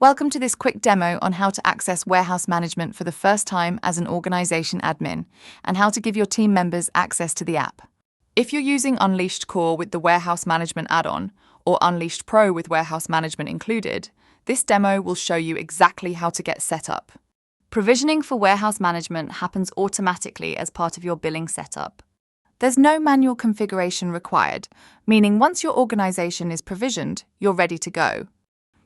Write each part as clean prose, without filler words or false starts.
Welcome to this quick demo on how to access warehouse management for the first time as an organization admin, and how to give your team members access to the app. If you're using Unleashed Core with the Warehouse Management add-on, or Unleashed Pro with Warehouse Management included, this demo will show you exactly how to get set up. Provisioning for warehouse management happens automatically as part of your billing setup. There's no manual configuration required, meaning once your organization is provisioned, you're ready to go.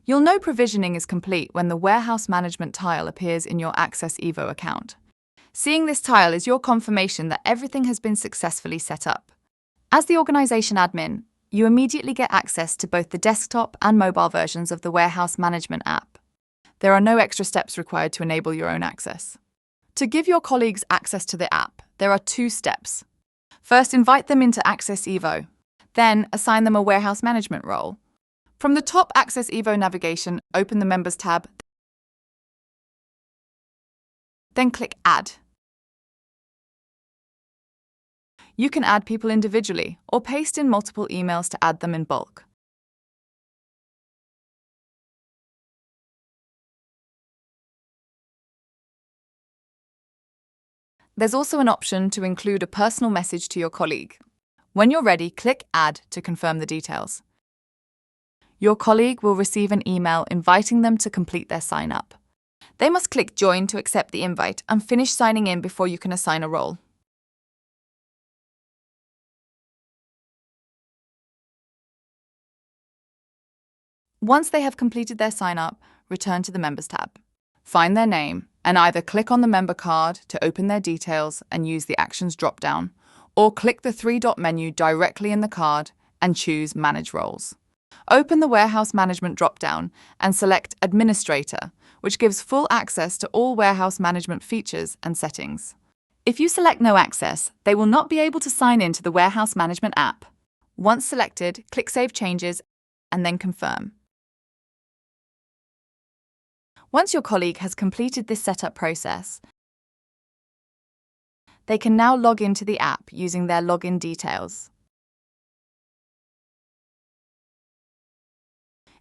You'll know provisioning is complete when the Warehouse Management tile appears in your Access Evo account. Seeing this tile is your confirmation that everything has been successfully set up. As the organization admin, you immediately get access to both the desktop and mobile versions of the Warehouse Management app. There are no extra steps required to enable your own access. To give your colleagues access to the app, there are 2 steps. First, invite them into Access Evo. Then, assign them a warehouse management role. From the top Access Evo navigation, open the Members tab. Then click Add. You can add people individually or paste in multiple emails to add them in bulk. There's also an option to include a personal message to your colleague. When you're ready, click Add to confirm the details. Your colleague will receive an email inviting them to complete their sign-up. They must click Join to accept the invite and finish signing in before you can assign a role. Once they have completed their sign-up, return to the Members tab. Find their name and either click on the member card to open their details and use the Actions drop-down, or click the 3-dot menu directly in the card and choose Manage Roles. Open the Warehouse Management drop-down and select Administrator, which gives full access to all warehouse management features and settings. If you select No Access, they will not be able to sign in to the Warehouse Management app. Once selected, click Save Changes and then Confirm. Once your colleague has completed this setup process, they can now log into the app using their login details.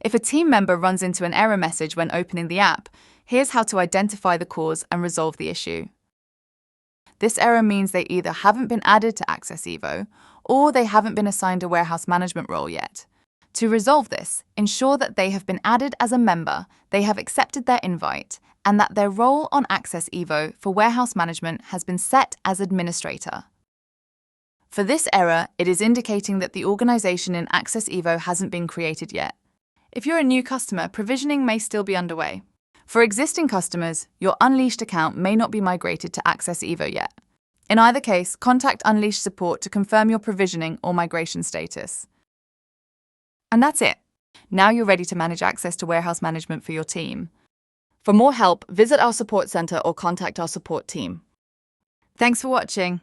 If a team member runs into an error message when opening the app, here's how to identify the cause and resolve the issue. This error means they either haven't been added to Access Evo, or they haven't been assigned a warehouse management role yet. To resolve this, ensure that they have been added as a member, they have accepted their invite, and that their role on Access Evo for warehouse management has been set as administrator. For this error, it is indicating that the organization in Access Evo hasn't been created yet. If you're a new customer, provisioning may still be underway. For existing customers, your Unleashed account may not be migrated to Access Evo yet. In either case, contact Unleashed support to confirm your provisioning or migration status. And that's it. Now you're ready to manage access to warehouse management for your team. For more help, visit our support center or contact our support team. Thanks for watching.